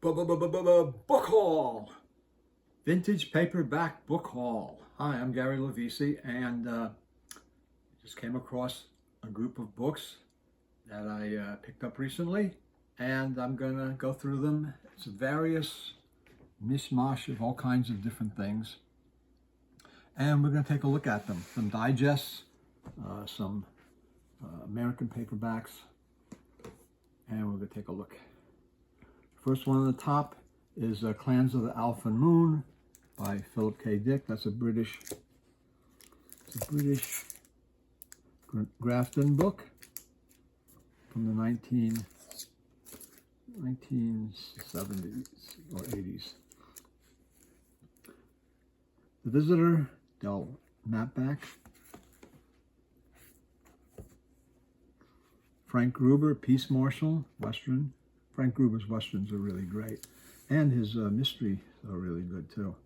Book haul, vintage paperback book haul. Hi, I'm Gary Lovisi, and just came across a group of books that I picked up recently, and I'm gonna go through them. It's various mishmash of all kinds of different things, and we're gonna take a look at them. Some digests, some American paperbacks, and we're gonna take a look. First one on the top is Clans of the Alpha Moon by Philip K. Dick. That's a British Grafton book from the 1970s or 80s. The Visitor, Del Mapback. Frank Gruber, Peace Marshal, Western. Frank Gruber's Westerns are really great. And his mysteries are really good too.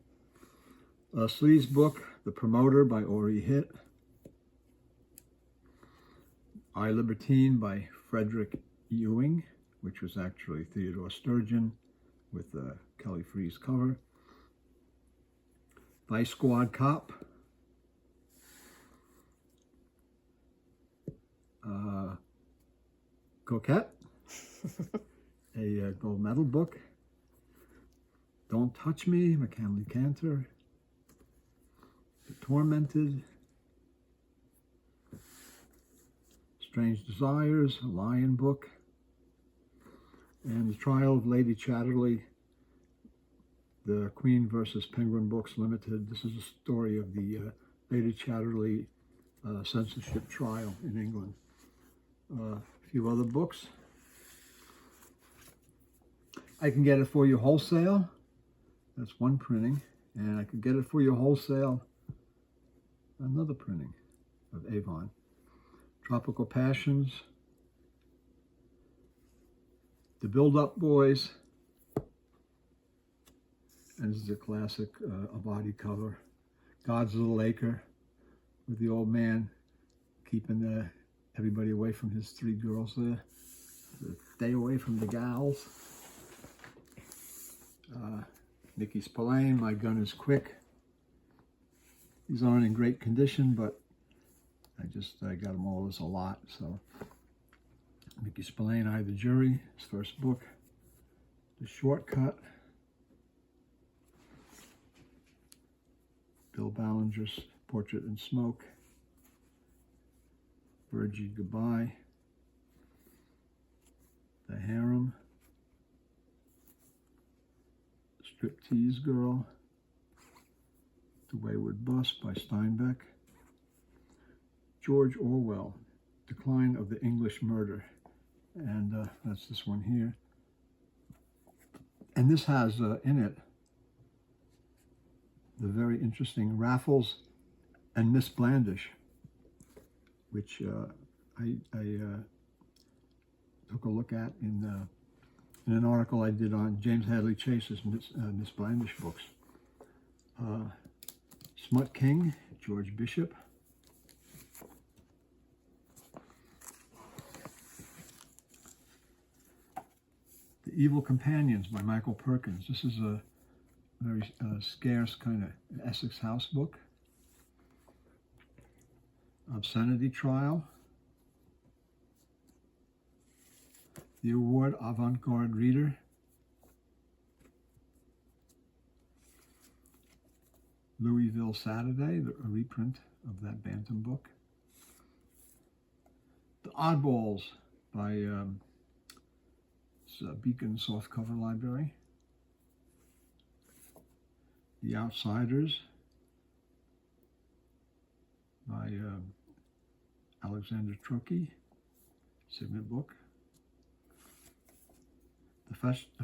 Slee's book, The Promoter by Ori Hitt. I, Libertine by Frederick Ewing, which was actually Theodore Sturgeon with Kelly Freas cover. Vice Squad Cop. Coquette. A gold medal book. Don't Touch Me, McKinley Cantor. The Tormented. Strange Desires, a Lion book. And The Trial of Lady Chatterley, the Queen versus Penguin Books Limited. This is a story of the Lady Chatterley censorship trial in England. A few other books. I can get it for you wholesale. That's one printing. And I can get it for you wholesale. Another printing of Avon. Tropical Passions. The Build-Up Boys. And this is a classic Abadi cover. God's Little Acre, with the old man keeping everybody away from his three girls there. Stay away from the gals. Nikki Spillane, My Gun is Quick. These aren't in great condition, but I got them all as a lot. So Nikki Spillane, I, the Jury, his first book. The Shortcut. Bill Ballinger's Portrait in Smoke. Virgie Goodbye. The Harem. Striptease Girl. The Wayward Bus by Steinbeck. George Orwell, Decline of the English Murder. And that's this one here. And this has in it the very interesting Raffles and Miss Blandish, which I took a look at in an article I did on James Hadley Chase's Miss Blandish books. Smut King, George Bishop. The Evil Companions by Michael Perkins. This is a very scarce kind of Essex House book. Obscenity Trial. The Award Avant-Garde Reader. Louisville Saturday, a reprint of that Bantam book. The Oddballs by Beacon Softcover Library. The Outsiders by Alexander Truckee, Signet book. The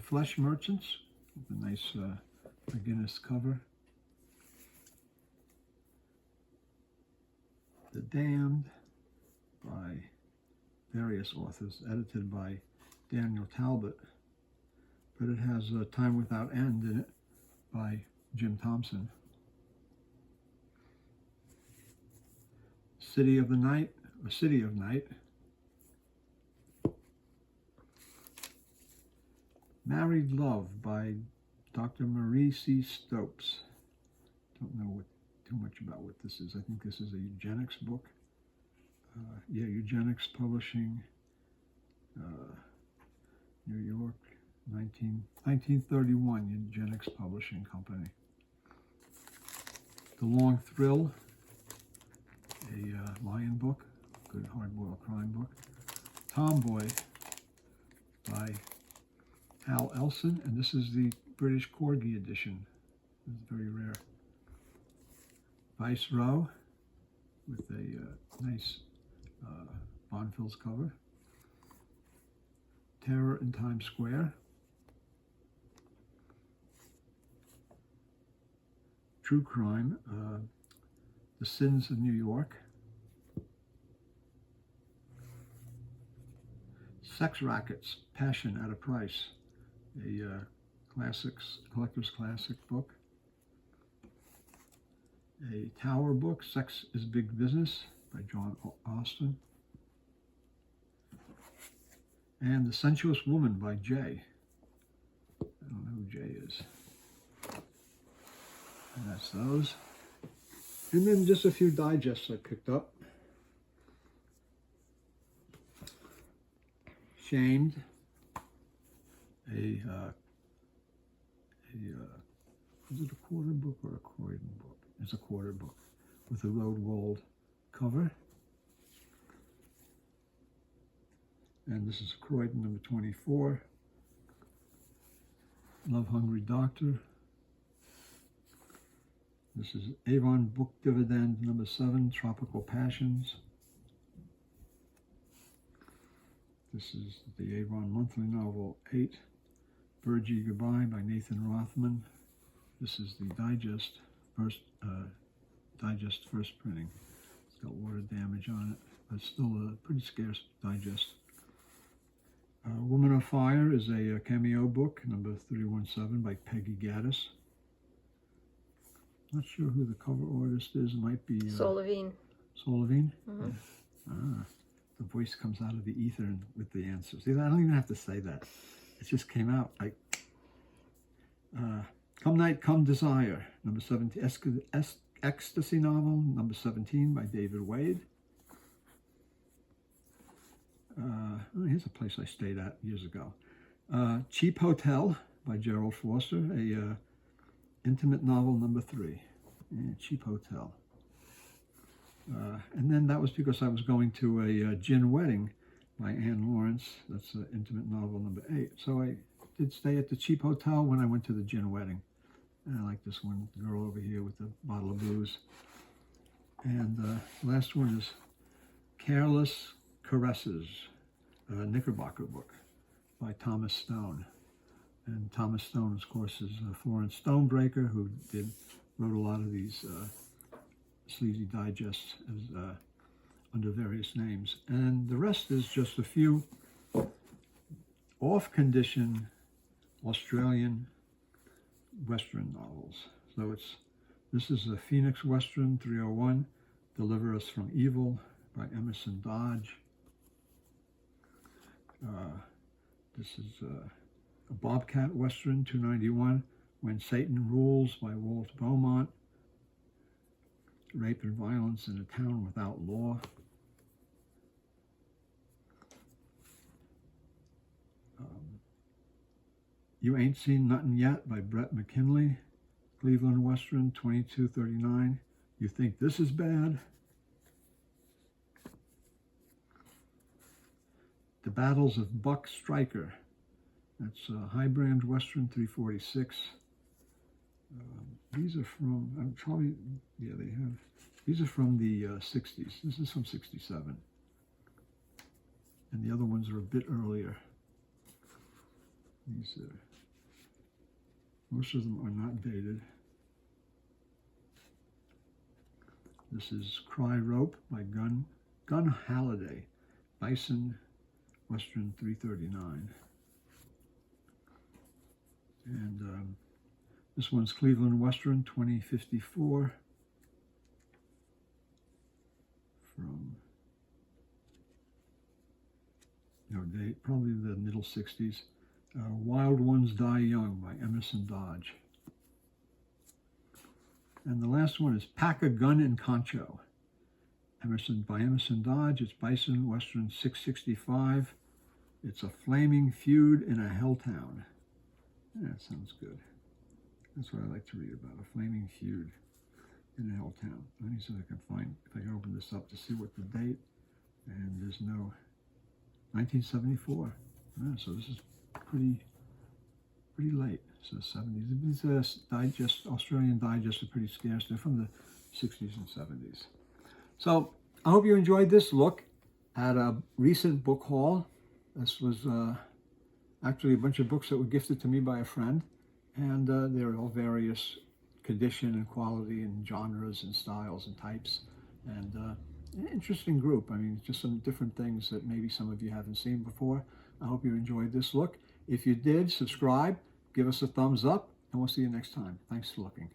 Flesh Merchants, with a nice McGinnis cover. The Damned by various authors, edited by Daniel Talbot, but it has Time Without End in it by Jim Thompson. City of Night, Married Love by Dr. Marie C. Stopes. Don't know too much about what this is. I think this is a eugenics book. Yeah, Eugenics Publishing, New York, 1931, Eugenics Publishing Company. The Long Thrill, a lion book, good hard-boiled crime book. Tomboy by Hal Elson, and this is the British Corgi edition. It's very rare. Vice Row with a nice Bonfils cover. Terror in Times Square. True Crime, The Sins of New York. Sex Rackets, Passion at a Price, a collector's classic book. A Tower book, Sex is Big Business by John Austen. And The Sensuous Woman by Jay. I don't know who Jay is. And that's those. And then just a few digests I picked up. Shamed, is it a quarter book or a Croydon book? It's a quarter book with a road walled cover. And this is Croydon number 24. Love Hungry Doctor. This is Avon Book Dividend number 7, Tropical Passions. This is the Avon Monthly Novel 8, Virgie Goodbye by Nathan Rothman. This is the digest first printing. It's got water damage on it, but still a pretty scarce digest. Woman of Fire is a cameo book, number 317 by Peggy Gaddis. Not sure who the cover artist is. It might be Sol Levine. Sol Levine? Mm-hmm. Yeah. The voice comes out of the ether with the answers. See, I don't even have to say that. It just came out. Like, Come Night, Come Desire, number 17. Ecstasy novel, number 17 by David Wade. Here's a place I stayed at years ago. Cheap Hotel by Gerald Foster, a intimate novel number 3. Yeah, Cheap Hotel. And then that was because I was going to a gin wedding by Anne Lawrence. That's intimate novel number 8. So I did stay at the Cheap Hotel when I went to the gin wedding. And I like this one, the girl over here with the bottle of booze. And the last one is Careless Caresses, a Knickerbocker book by Thomas Stone. And Thomas Stone, of course, is Florence Stonebreaker, who wrote a lot of these sleazy digests under various names. And the rest is just a few off-condition Australian Western novels. So this is a Phoenix Western 301, Deliver Us from Evil by Emerson Dodge. This is a Bobcat Western 291, When Satan Rules by Walt Beaumont. Rape and Violence in a Town Without Law. You Ain't Seen Nothing Yet by Brett McKinley. Cleveland Western 2239. You Think This Is Bad? The Battles of Buck Stryker. That's Highbrand Western 346. These are from, these are from the 60s. This is from 67. And the other ones are a bit earlier. Most of them are not dated. This is Cry Rope by Gun Halliday, Bison Western 339. And this one's Cleveland Western 2054 from probably the middle 60s. Wild Ones Die Young by Emerson Dodge. And the last one is Pack a Gun in Concho, by Emerson Dodge. It's Bison Western 665. It's a flaming feud in a hell town. Yeah, that sounds good. That's what I like to read about, a flaming feud in a hell town. Let me see if I can find, if I can open this up to see what the date, and there's no, 1974. Yeah, so this is pretty late. So 70s. These Australian digests are pretty scarce. They're from the 60s and 70s. So I hope you enjoyed this look at a recent book haul. This was actually a bunch of books that were gifted to me by a friend, and they're all various condition and quality and genres and styles and types, and an interesting group. I mean, just some different things that maybe some of you haven't seen before. I hope you enjoyed this look. If you did, subscribe, give us a thumbs up, and we'll see you next time. Thanks for looking.